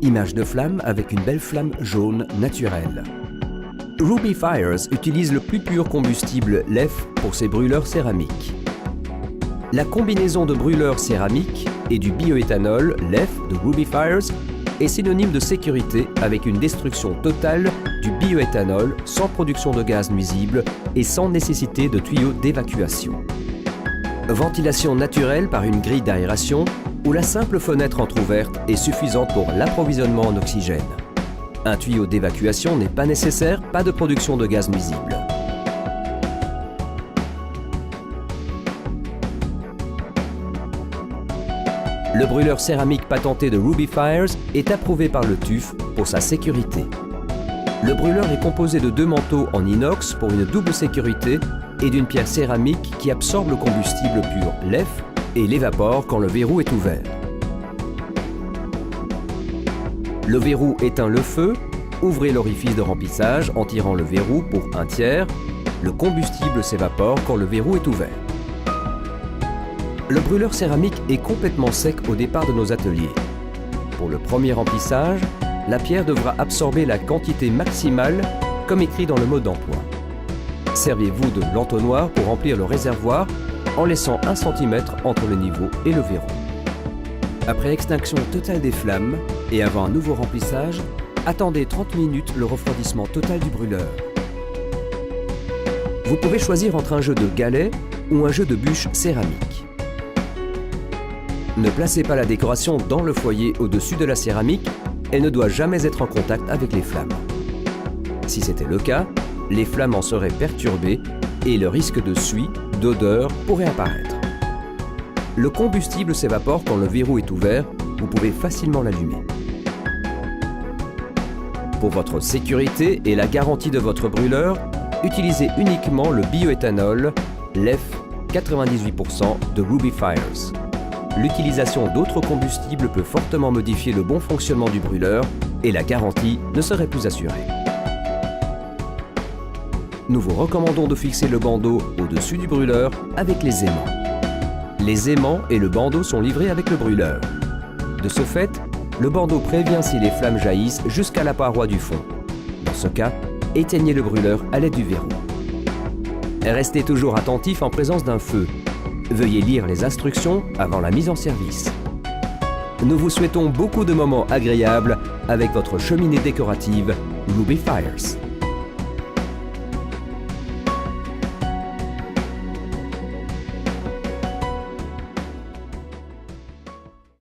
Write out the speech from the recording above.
Image de flamme avec une belle flamme jaune naturelle. Ruby Fires utilise le plus pur combustible LEF pour ses brûleurs céramiques. La combinaison de brûleurs céramiques et du bioéthanol LEF de Ruby Fires est synonyme de sécurité avec une destruction totale du bioéthanol sans production de gaz nuisibles et sans nécessité de tuyaux d'évacuation. Ventilation naturelle par une grille d'aération où la simple fenêtre entrouverte est suffisante pour l'approvisionnement en oxygène. Un tuyau d'évacuation n'est pas nécessaire, pas de production de gaz nuisible. Le brûleur céramique patenté de Ruby Fires est approuvé par le TÜV pour sa sécurité. Le brûleur est composé de 2 manteaux en inox pour une double sécurité et d'une pierre céramique qui absorbe le combustible pur LEF et l'évapore quand le verrou est ouvert. Le verrou éteint le feu, ouvrez l'orifice de remplissage en tirant le verrou pour 1/3. Le combustible s'évapore quand le verrou est ouvert. Le brûleur céramique est complètement sec au départ de nos ateliers. Pour le premier remplissage, la pierre devra absorber la quantité maximale comme écrit dans le mode d'emploi. Servez-vous de l'entonnoir pour remplir le réservoir en laissant 1 cm entre le niveau et le verrou. Après extinction totale des flammes et avant un nouveau remplissage, attendez 30 minutes le refroidissement total du brûleur. Vous pouvez choisir entre un jeu de galets ou un jeu de bûches céramiques. Ne placez pas la décoration dans le foyer au-dessus de la céramique, elle ne doit jamais être en contact avec les flammes. Si c'était le cas, les flammes en seraient perturbées et le risque de suie, d'odeur pourrait apparaître. Le combustible s'évapore quand le verrou est ouvert, vous pouvez facilement l'allumer. Pour votre sécurité et la garantie de votre brûleur, utilisez uniquement le bioéthanol LEF 98% de Ruby Fires. L'utilisation d'autres combustibles peut fortement modifier le bon fonctionnement du brûleur et la garantie ne serait plus assurée. Nous vous recommandons de fixer le bandeau au-dessus du brûleur avec les aimants. Les aimants et le bandeau sont livrés avec le brûleur. De ce fait, le bandeau prévient si les flammes jaillissent jusqu'à la paroi du fond. Dans ce cas, éteignez le brûleur à l'aide du verrou. Restez toujours attentif en présence d'un feu. Veuillez lire les instructions avant la mise en service. Nous vous souhaitons beaucoup de moments agréables avec votre cheminée décorative Ruby Fires.